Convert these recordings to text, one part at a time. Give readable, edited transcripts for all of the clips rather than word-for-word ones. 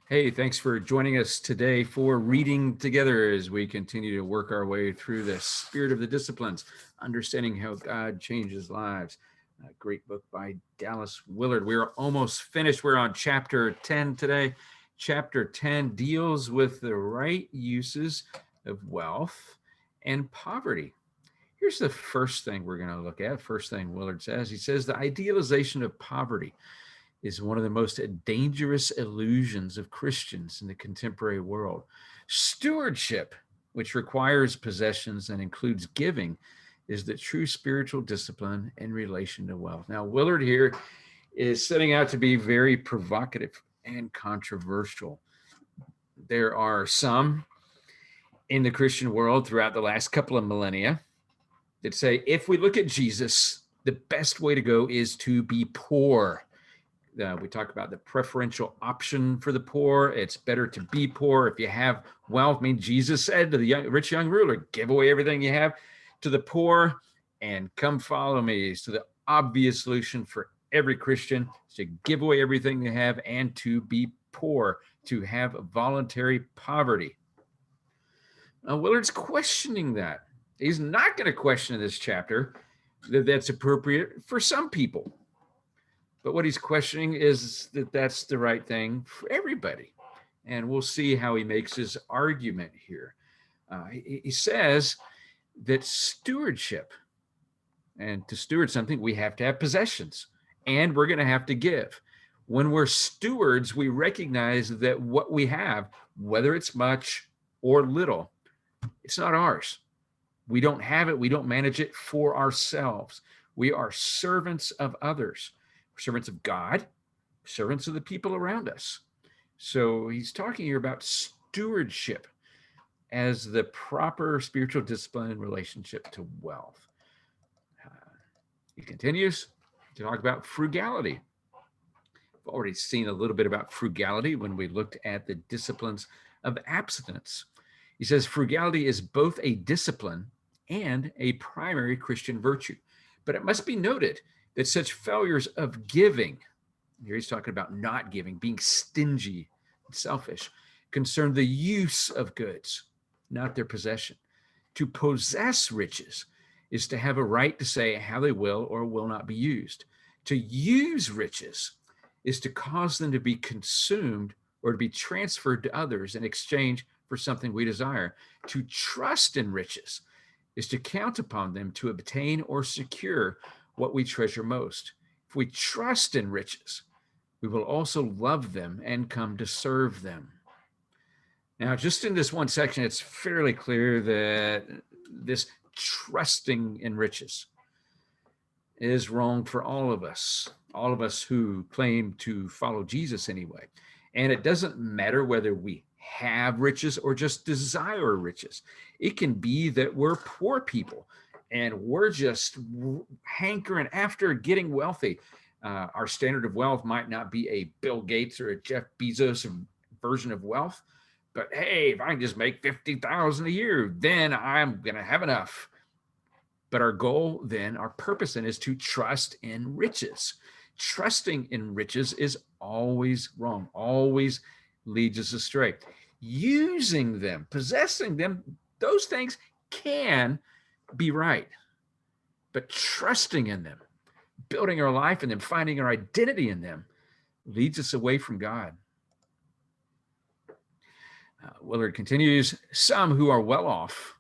Hey, thanks for joining us today for reading together as we continue to work our way through the spirit of the disciplines, understanding how God changes lives. A great book by Dallas Willard. We're almost finished. We're on chapter 10 today. Chapter 10 deals with the right uses of wealth and poverty. Here's the first thing we're going to look at. First thing Willard says, he says the idealization of poverty is one of the most dangerous illusions of Christians in the contemporary world. Stewardship, which requires possessions and includes giving, is the true spiritual discipline in relation to wealth. Now, Willard here is setting out to be very provocative and controversial. There are some in the Christian world throughout the last couple of millennia that say if we look at Jesus, the best way to go is to be poor. We talk about the preferential option for the poor. It's better to be poor if you have wealth. I mean, Jesus said to the rich young ruler, give away everything you have to the poor and come follow me. So the obvious solution for every Christian is to give away everything they have and to be poor, to have voluntary poverty. Now, Willard's questioning that. He's not going to question in this chapter that that's appropriate for some people. But what he's questioning is that that's the right thing for everybody. And we'll see how he makes his argument here. He says that stewardship, and to steward something, we have to have possessions and we're going to have to give. When we're stewards, we recognize that what we have, whether it's much or little, it's not ours. We don't have it. We don't manage it for ourselves. We are servants of others. We're servants of God, servants of the people around us. So he's talking here about stewardship as the proper spiritual discipline in relationship to wealth. He continues to talk about frugality. We've already seen a little bit about frugality when we looked at the disciplines of abstinence. He says frugality is both a discipline and a primary Christian virtue. But it must be noted that such failures of giving, here he's talking about not giving, being stingy and selfish, concern the use of goods, not their possession. To possess riches is to have a right to say how they will or will not be used. To use riches is to cause them to be consumed or to be transferred to others in exchange for something we desire. To trust in riches is to count upon them to obtain or secure what we treasure most. If we trust in riches, we will also love them and come to serve them. Now, just in this one section, it's fairly clear that this trusting in riches is wrong for all of us who claim to follow Jesus anyway. And it doesn't matter whether we have riches or just desire riches. It can be that we're poor people and we're just hankering after getting wealthy. Our standard of wealth might not be a Bill Gates or a Jeff Bezos version of wealth, but hey, if I can just make 50,000 a year, then I'm going to have enough. But our goal then, our purpose then is to trust in riches. Trusting in riches is always wrong, always leads us astray. Using them, possessing them, those things can be right. But trusting in them, building our life in them, finding our identity in them, leads us away from God. Willard continues, some who are well off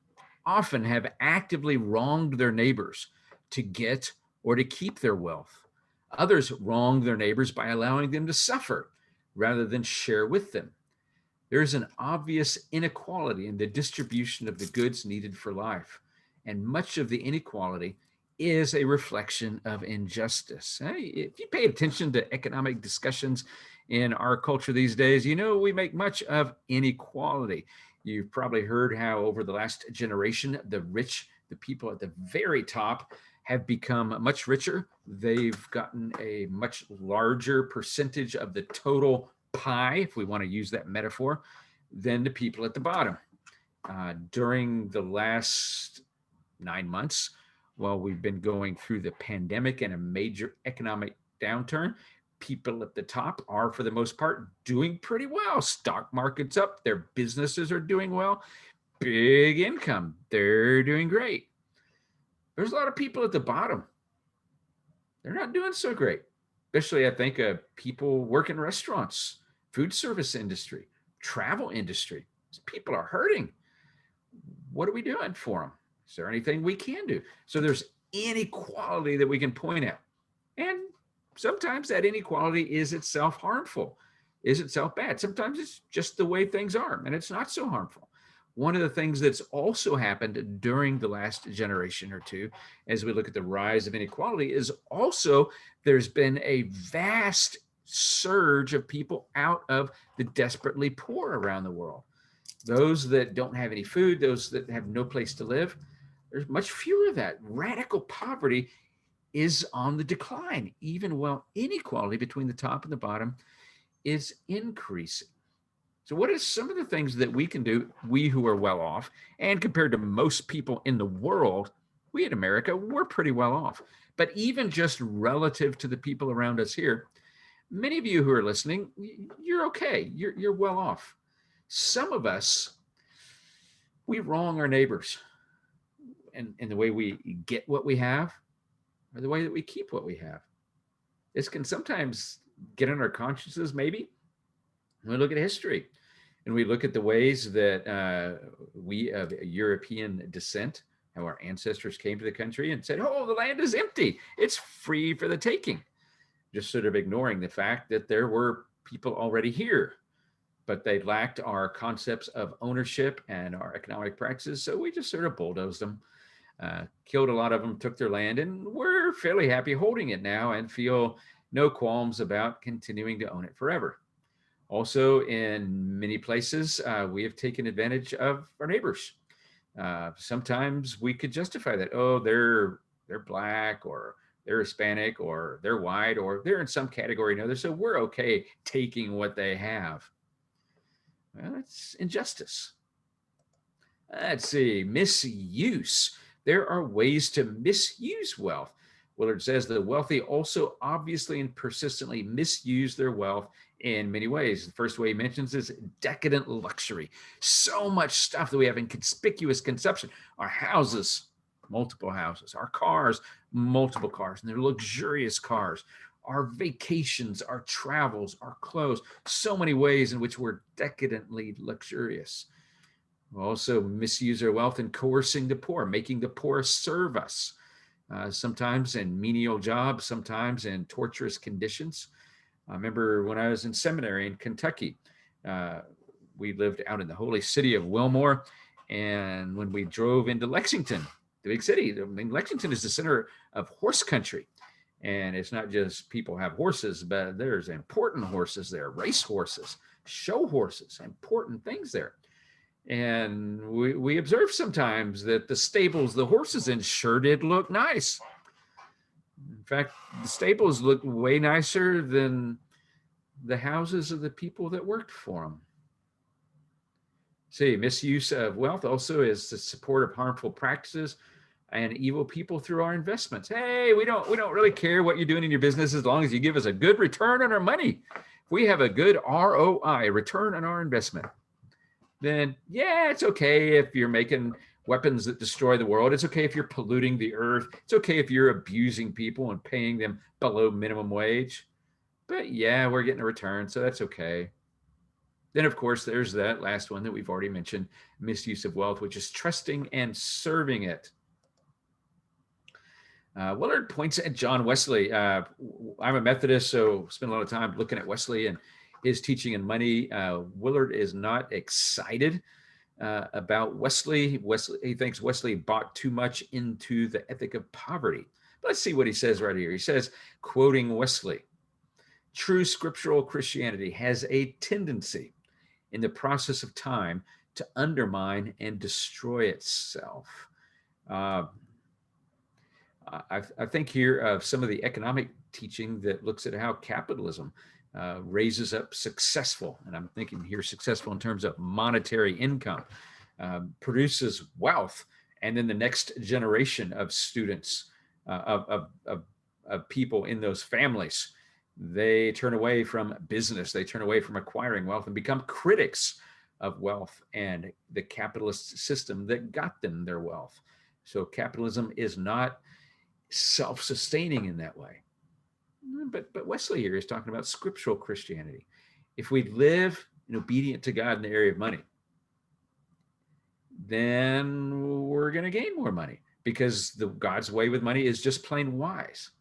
often have actively wronged their neighbors to get or to keep their wealth. Others wrong their neighbors by allowing them to suffer rather than share with them. There is an obvious inequality in the distribution of the goods needed for life, and much of the inequality is a reflection of injustice. If you pay attention to economic discussions in our culture these days, you know we make much of inequality. You've probably heard how over the last generation, the rich, the people at the very top, have become much richer. They've gotten a much larger percentage of the total pie, if we want to use that metaphor, than the people at the bottom. During the last 9 months, while we've been going through the pandemic and a major economic downturn, people at the top are, for the most part, doing pretty well. Stock market's up, their businesses are doing well, big income, they're doing great. There's a lot of people at the bottom. They're not doing so great. Especially, I think, people work in restaurants, food service industry, travel industry. These people are hurting. What are we doing for them? Is there anything we can do? So there's inequality that we can point at. And sometimes that inequality is itself harmful, is itself bad. Sometimes it's just the way things are, and it's not so harmful. One of the things that's also happened during the last generation or two, as we look at the rise of inequality, is also there's been a vast surge of people out of the desperately poor around the world. Those that don't have any food, those that have no place to live, there's much fewer of that. Radical poverty is on the decline, even while inequality between the top and the bottom is increasing. So what are some of the things that we can do, we who are well off, and compared to most people in the world, we in America, we're pretty well off. But even just relative to the people around us here, many of you who are listening, you're okay, you're well off. Some of us, we wrong our neighbors in the way we get what we have or the way that we keep what we have. This can sometimes get on our consciences, maybe. When we look at history and we look at the ways that we of European descent, how our ancestors came to the country and said, oh, the land is empty, it's free for the taking. Just sort of ignoring the fact that there were people already here, but they lacked our concepts of ownership and our economic practices. So we just sort of bulldozed them, killed a lot of them, took their land, and we're fairly happy holding it now and feel no qualms about continuing to own it forever. Also, in many places, we have taken advantage of our neighbors. Sometimes we could justify that. Oh, they're black, or they're Hispanic, or they're white, or they're in some category or another, so we're okay taking what they have. Well, it's injustice. Let's see, misuse. There are ways to misuse wealth. Willard says the wealthy also obviously and persistently misuse their wealth in many ways. The first way he mentions is decadent luxury. So much stuff that we have in conspicuous consumption. Our houses, multiple houses. Our cars, multiple cars. And they're luxurious cars. Our vacations, our travels, our clothes. So many ways in which we're decadently luxurious. We also misuse our wealth in coercing the poor, making the poor serve us. Sometimes in menial jobs, sometimes in torturous conditions. I remember when I was in seminary in Kentucky, we lived out in the holy city of Wilmore. And when we drove into Lexington, the big city, I mean, Lexington is the center of horse country. And it's not just people have horses, but there's important horses there, race horses, show horses, important things there. And we observe sometimes that the stables the horses in sure did look nice. In fact, the stables looked way nicer than the houses of the people that worked for them. See, misuse of wealth also is the support of harmful practices and evil people through our investments. Hey, we don't really care what you're doing in your business as long as you give us a good return on our money. If we have a good ROI, return on our investment, then yeah, it's okay if you're making weapons that destroy the world. It's okay if you're polluting the earth. It's okay if you're abusing people and paying them below minimum wage. But yeah, we're getting a return, so that's okay. Then, of course, there's that last one that we've already mentioned, misuse of wealth, which is trusting and serving it. Willard points at John Wesley. I'm a Methodist, so spend a lot of time looking at Wesley and his teaching and money. Willard is not excited about Wesley. He thinks Wesley bought too much into the ethic of poverty. But let's see what he says right here. He says, quoting Wesley, true scriptural Christianity has a tendency in the process of time to undermine and destroy itself. I think here of some of the economic teaching that looks at how capitalism raises up successful, and I'm thinking here successful in terms of monetary income, produces wealth, and then the next generation of students, of people in those families They turn away from business. They turn away from acquiring wealth and become critics of wealth and the capitalist system that got them their wealth. So capitalism is not self-sustaining in that way. But Wesley here is talking about scriptural Christianity. If we live obedient to God in the area of money, then we're going to gain more money because God's way with money is just plain wise.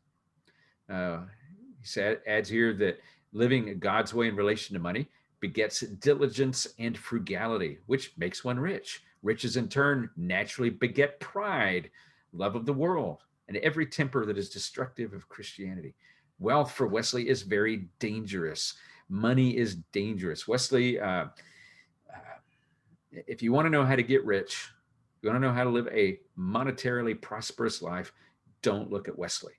He adds here that living God's way in relation to money begets diligence and frugality, which makes one rich. Riches in turn naturally beget pride, love of the world, and every temper that is destructive of Christianity. Wealth for Wesley is very dangerous. Money is dangerous. Wesley, if you want to know how to get rich, you want to know how to live a monetarily prosperous life, don't look at Wesley.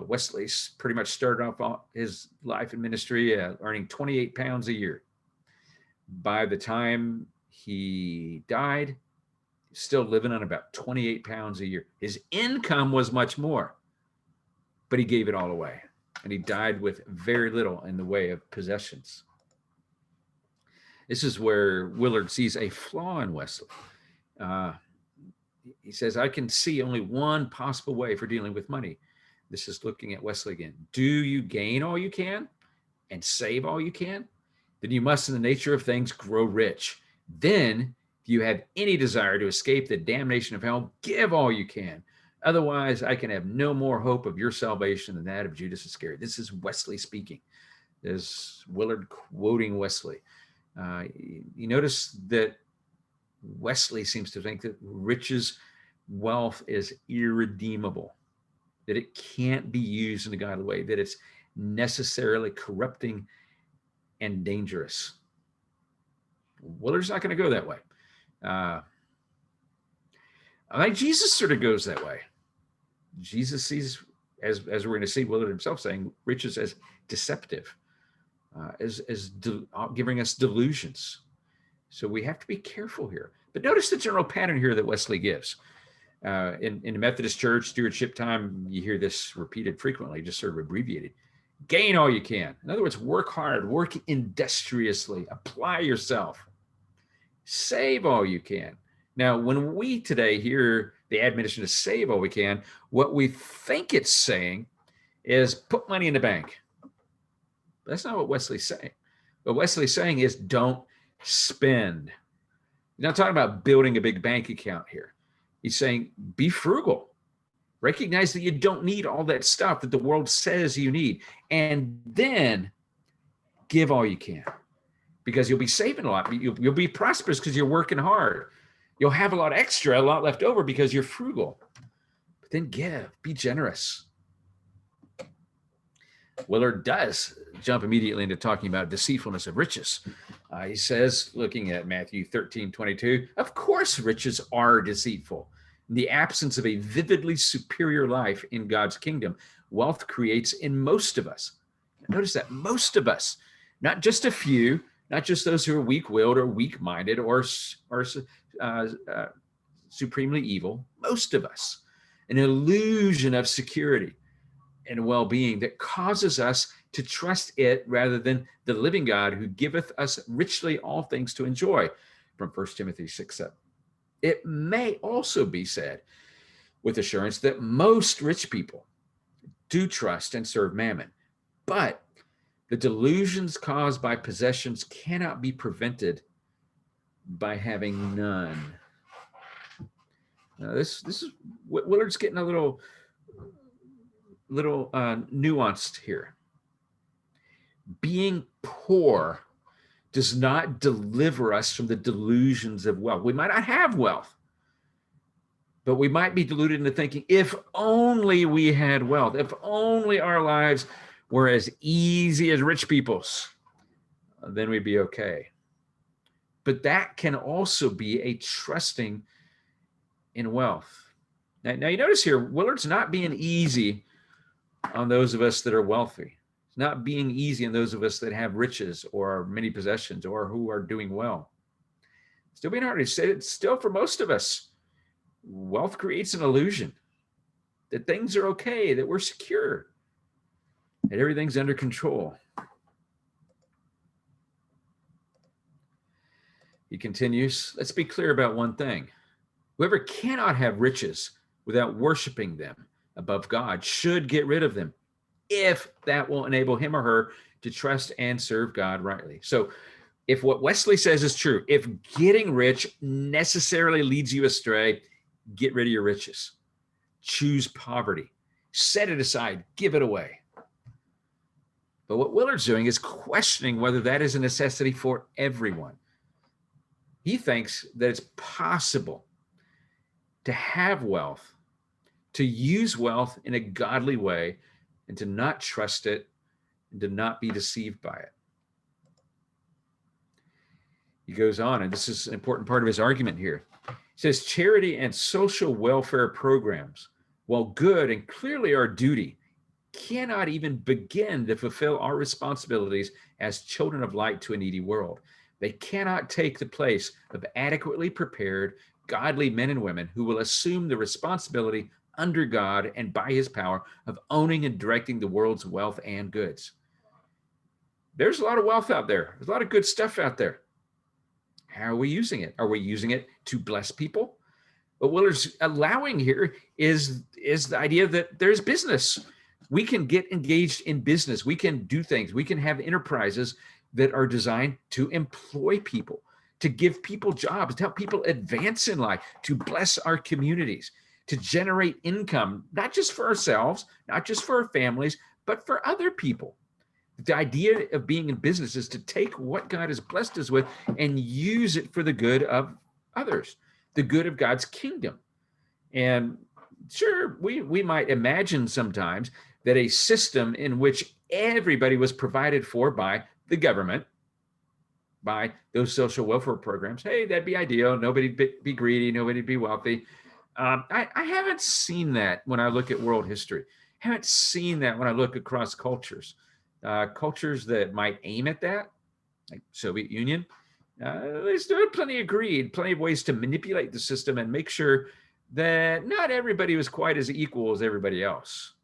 Wesley's pretty much started off his life in ministry earning 28 pounds a year. By the time he died, still living on about 28 pounds a year. His income was much more, but he gave it all away. And he died with very little in the way of possessions. This is where Willard sees a flaw in Wesley. He says, I can see only one possible way for dealing with money. This is looking at Wesley again. Do you gain all you can and save all you can? Then you must, in the nature of things, grow rich. Then, if you have any desire to escape the damnation of hell, give all you can. Otherwise, I can have no more hope of your salvation than that of Judas Iscariot. This is Wesley speaking. This is Willard quoting Wesley. You notice that Wesley seems to think that wealth is irredeemable, that it can't be used in a godly way, that it's necessarily corrupting and dangerous. Willard's not going to go that way. I think Jesus sort of goes that way. Jesus sees, as we're going to see Willard himself saying, riches as deceptive, giving us delusions. So we have to be careful here. But notice the general pattern here that Wesley gives. In the Methodist Church, stewardship time, you hear this repeated frequently, just sort of abbreviated. Gain all you can. In other words, work hard, work industriously, apply yourself, save all you can. Now, when we today hear the admonition to save all we can, what we think it's saying is put money in the bank. But that's not what Wesley's saying. What Wesley's saying is don't spend. He's not talking about building a big bank account here. He's saying be frugal. Recognize that you don't need all that stuff that the world says you need. And then give all you can, because you'll be saving a lot. You'll be prosperous because you're working hard. You'll have a lot extra, a lot left over because you're frugal. But then give, be generous. Willard does jump immediately into talking about deceitfulness of riches. He says, looking at Matthew 13:22, of course riches are deceitful. In the absence of a vividly superior life in God's kingdom, wealth creates in most of us. Notice that, most of us, not just a few, not just those who are weak-willed or weak-minded or supremely evil, most of us, an illusion of security and well-being that causes us to trust it rather than the living God who giveth us richly all things to enjoy, from 1 Timothy 6:7. It may also be said with assurance that most rich people do trust and serve mammon, but the delusions caused by possessions cannot be prevented by having none. Now this is Willard's getting a little nuanced here. Being poor does not deliver us from the delusions of wealth. We might not have wealth, but we might be deluded into thinking, if only we had wealth, if only our lives were as easy as rich people's, then we'd be okay. But that can also be a trusting in wealth. Now you notice here, Willard's not being easy on those of us that are wealthy. It's not being easy on those of us that have riches or many possessions or who are doing well. Still being hard to say it. Still, for most of us, wealth creates an illusion that things are okay, that we're secure. and everything's under control. He continues, let's be clear about one thing. Whoever cannot have riches without worshiping them above God should get rid of them, if that will enable him or her to trust and serve God rightly. So if what Wesley says is true, if getting rich necessarily leads you astray, get rid of your riches. Choose poverty. Set it aside. Give it away. But what Willard's doing is questioning whether that is a necessity for everyone. He thinks that it's possible to have wealth, to use wealth in a godly way, and to not trust it and to not be deceived by it. He goes on, and this is an important part of his argument here. He says, charity and social welfare programs, while good and clearly our duty, cannot even begin to fulfill our responsibilities as children of light to a needy world. They cannot take the place of adequately prepared, godly men and women who will assume the responsibility under God and by his power of owning and directing the world's wealth and goods. There's a lot of wealth out there. There's a lot of good stuff out there. How are we using it? Are we using it to bless people? What Willard's allowing here is the idea that there's business. We can get engaged in business. We can do things. We can have enterprises that are designed to employ people, to give people jobs, to help people advance in life, to bless our communities, to generate income, not just for ourselves, not just for our families, but for other people. The idea of being in business is to take what God has blessed us with and use it for the good of others, the good of God's kingdom. And sure, we might imagine sometimes that a system in which everybody was provided for by the government, by those social welfare programs, hey, that'd be ideal. Nobody be greedy, nobody be wealthy. I haven't seen that when I look at world history. I haven't seen that when I look across cultures. Cultures that might aim at that, like Soviet Union, there's plenty of ways to manipulate the system and make sure that not everybody was quite as equal as everybody else.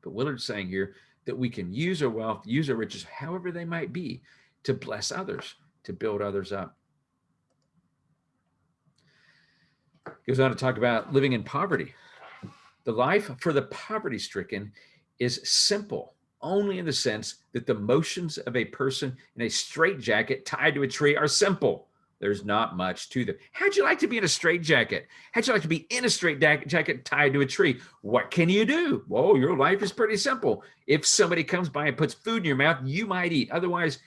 But Willard's saying here that we can use our wealth, use our riches, however they might be, to bless others, to build others up. Goes on to talk about living in poverty. The life for the poverty-stricken is simple, only in the sense that the motions of a person in a straitjacket tied to a tree are simple. There's not much to them. How'd you like to be in a straitjacket? How'd you like to be in a straitjacket tied to a tree? What can you do? Well, your life is pretty simple. If somebody comes by and puts food in your mouth, you might eat. Otherwise,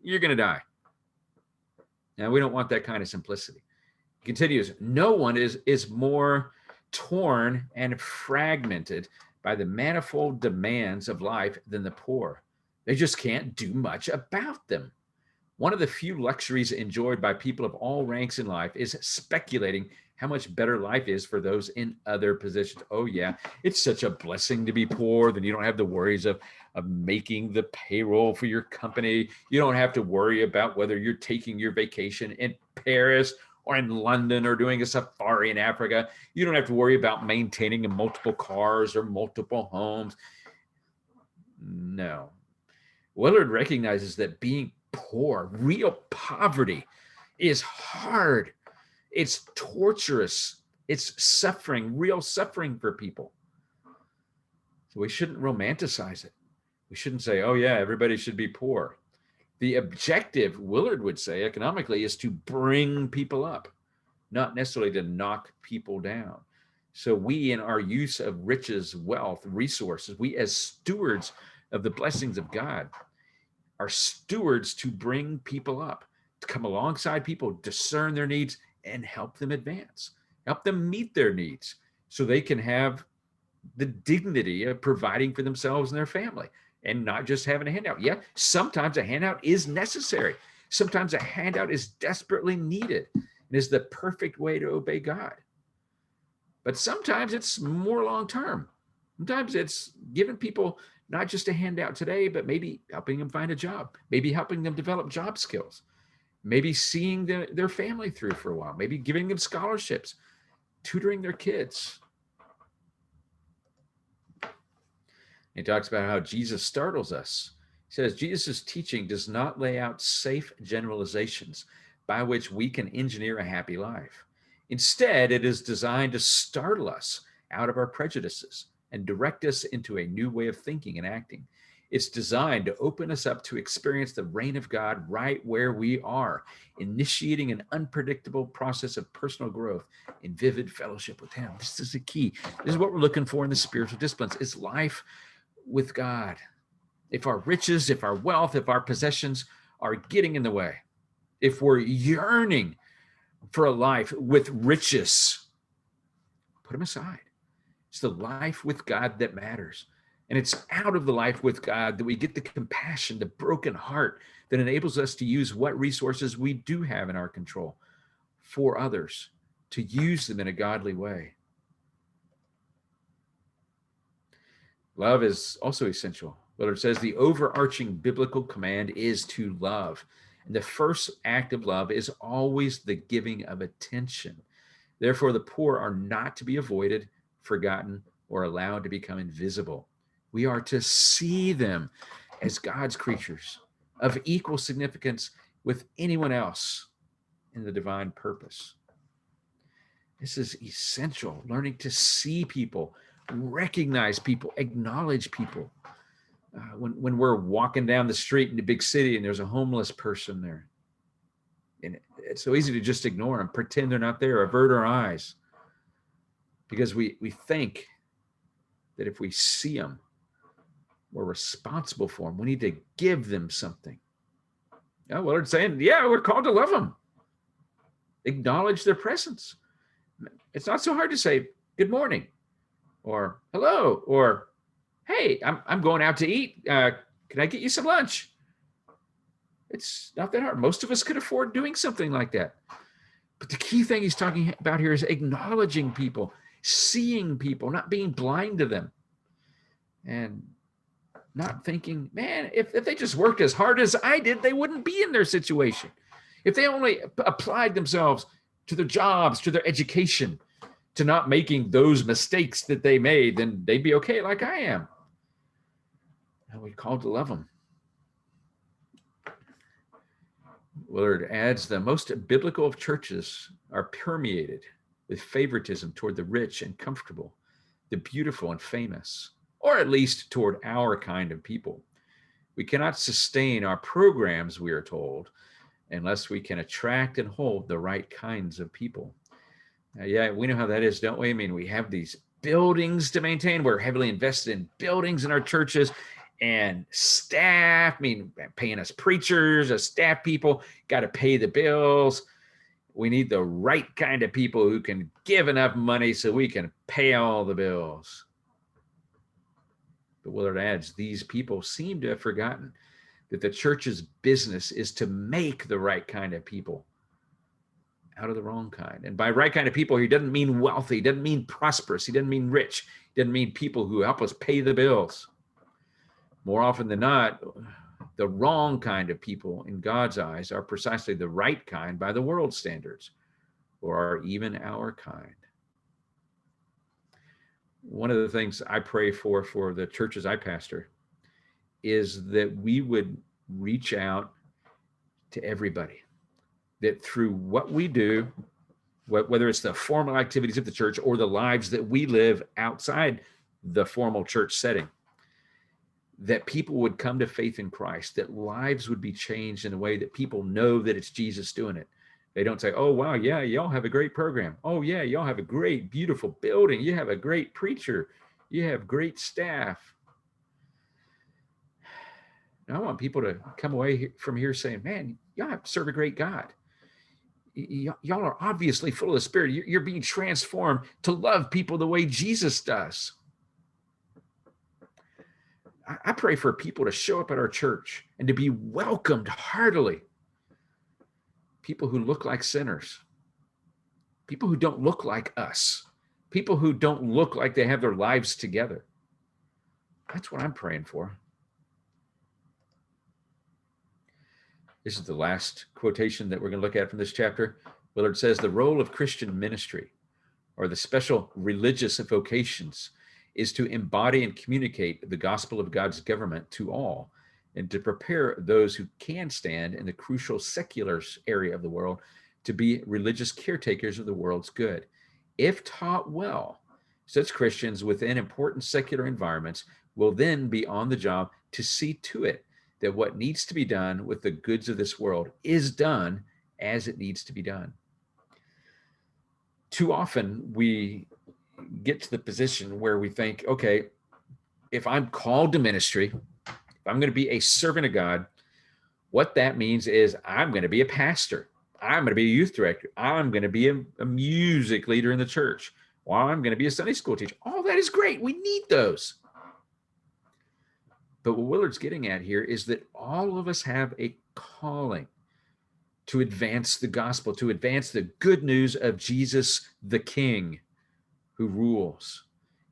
you're going to die. Now, we don't want that kind of simplicity. He continues, no one is more torn and fragmented by the manifold demands of life than the poor. They just can't do much about them. One of the few luxuries enjoyed by people of all ranks in life is speculating how much better life is for those in other positions. Oh yeah, it's such a blessing to be poor. Then you don't have the worries of making the payroll for your company. You don't have to worry about whether you're taking your vacation in Paris or in London or doing a safari in Africa. You don't have to worry about maintaining multiple cars or multiple homes. No. Willard recognizes that being poor, real poverty, is hard. It's torturous. It's suffering, real suffering for people. So we shouldn't romanticize it. We shouldn't say, oh yeah, everybody should be poor. The objective, Willard would say, economically, is to bring people up, not necessarily to knock people down. So we, in our use of riches, wealth, resources, we as stewards of the blessings of God, are stewards to bring people up, to come alongside people, discern their needs, and help them advance, help them meet their needs so they can have the dignity of providing for themselves and their family and not just having a handout. Yeah, sometimes a handout is necessary. Sometimes a handout is desperately needed and is the perfect way to obey God. But sometimes it's more long-term. Sometimes it's giving people not just a handout today, but maybe helping them find a job, maybe helping them develop job skills, maybe seeing their family through for a while, maybe giving them scholarships, tutoring their kids. He talks about how Jesus startles us. He says, Jesus' teaching does not lay out safe generalizations by which we can engineer a happy life. Instead, it is designed to startle us out of our prejudices and direct us into a new way of thinking and acting. It's designed to open us up to experience the reign of God right where we are, initiating an unpredictable process of personal growth in vivid fellowship with Him. This is the key. This is what we're looking for in the spiritual disciplines. It's life with God. If our riches, if our wealth, if our possessions are getting in the way, if we're yearning for a life with riches, put them aside. It's the life with God that matters. And it's out of the life with God that we get the compassion, the broken heart that enables us to use what resources we do have in our control for others, to use them in a godly way. Love is also essential. Willard says the overarching biblical command is to love. And the first act of love is always the giving of attention. Therefore, the poor are not to be avoided, forgotten, or allowed to become invisible. We are to see them as God's creatures of equal significance with anyone else in the divine purpose. This is essential, learning to see people, recognize people, acknowledge people. When we're walking down the street in a big city and there's a homeless person there, and it's so easy to just ignore them, pretend they're not there, avert our eyes, because we think that if we see them, we're responsible for them. We need to give them something. Yeah, well, it's saying, yeah, we're called to love them. Acknowledge their presence. It's not so hard to say good morning, or hello, or hey, I'm going out to eat. Can I get you some lunch? It's not that hard. Most of us could afford doing something like that. But the key thing he's talking about here is acknowledging people, seeing people, not being blind to them, and not thinking, man, if they just worked as hard as I did, they wouldn't be in their situation. If they only applied themselves to their jobs, to their education, to not making those mistakes that they made, then they'd be okay like I am. And we're called to love them. Willard adds, the most biblical of churches are permeated with favoritism toward the rich and comfortable, the beautiful and famous, or at least toward our kind of people. We cannot sustain our programs, we are told, unless we can attract and hold the right kinds of people. Yeah, we know how that is, don't we? I mean, we have these buildings to maintain. We're heavily invested in buildings in our churches and staff. I mean, paying us preachers, us staff people, got to pay the bills. We need the right kind of people who can give enough money so we can pay all the bills. But Willard adds, these people seem to have forgotten that the church's business is to make the right kind of people out of the wrong kind. And by right kind of people, he doesn't mean wealthy, he doesn't mean prosperous, he doesn't mean rich, he doesn't mean people who help us pay the bills. More often than not, the wrong kind of people in God's eyes are precisely the right kind by the world's standards, or are even our kind. One of the things I pray for the churches I pastor is that we would reach out to everybody, that through what we do, whether it's the formal activities of the church or the lives that we live outside the formal church setting, that people would come to faith in Christ, that lives would be changed in a way that people know that it's Jesus doing it. They don't say, oh, wow, yeah, y'all have a great program. Oh, yeah, y'all have a great, beautiful building. You have a great preacher. You have great staff. And I want people to come away from here saying, man, y'all serve a great God. Y'all are obviously full of the Spirit. You're being transformed to love people the way Jesus does. I pray for people to show up at our church and to be welcomed heartily. People who look like sinners, people who don't look like us, people who don't look like they have their lives together. That's what I'm praying for. This is the last quotation that we're going to look at from this chapter. Willard says, the role of Christian ministry, or the special religious vocations, is to embody and communicate the gospel of God's government to all, and to prepare those who can stand in the crucial secular area of the world to be religious caretakers of the world's good. If taught well, such Christians within important secular environments will then be on the job to see to it that what needs to be done with the goods of this world is done as it needs to be done. Too often we get to the position where we think, okay, if I'm called to ministry, if I'm going to be a servant of God, what that means is I'm going to be a pastor. I'm going to be a youth director. I'm going to be a music leader in the church. Or I'm going to be a Sunday school teacher. All that is great. We need those. But what Willard's getting at here is that all of us have a calling to advance the gospel, to advance the good news of Jesus, the King who rules.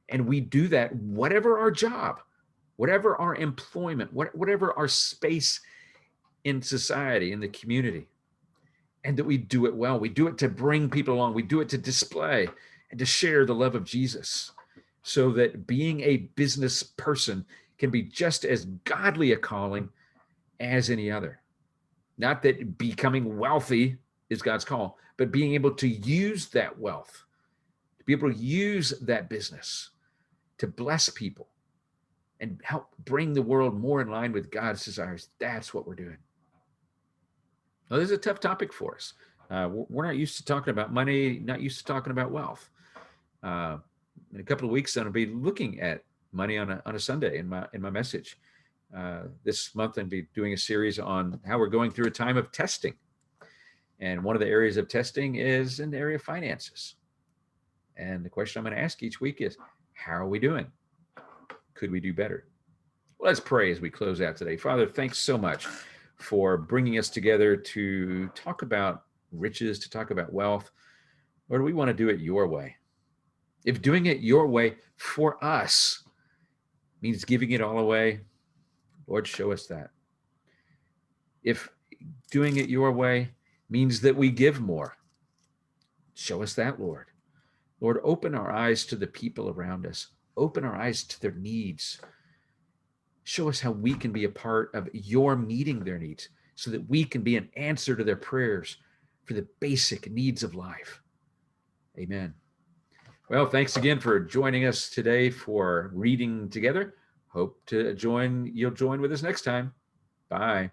And we do that, whatever our job, whatever our employment, whatever our space in society, in the community, and that we do it well. We do it to bring people along. We do it to display and to share the love of Jesus, so that being a business person can be just as godly a calling as any other. Not that becoming wealthy is God's call, but being able to use that wealth, to be able to use that business to bless people and help bring the world more in line with God's desires. That's what we're doing. Now, this is a tough topic for us. We're not used to talking about money, not used to talking about wealth. In a couple of weeks, I'm going to be looking at money on a Sunday in my message. This month, I'll be doing a series on how we're going through a time of testing. And one of the areas of testing is in the area of finances. And the question I'm going to ask each week is, how are we doing? Could we do better? Well, let's pray as we close out today. Father, thanks so much for bringing us together to talk about riches, to talk about wealth. Lord, we want to do it your way. If doing it your way for us means giving it all away, Lord, show us that. If doing it your way means that we give more, show us that, Lord. Lord, open our eyes to the people around us. Open our eyes to their needs. Show us how we can be a part of your meeting their needs, so that we can be an answer to their prayers for the basic needs of life. Amen. Well, thanks again for joining us today for reading together. Hope to you'll join with us next time. Bye.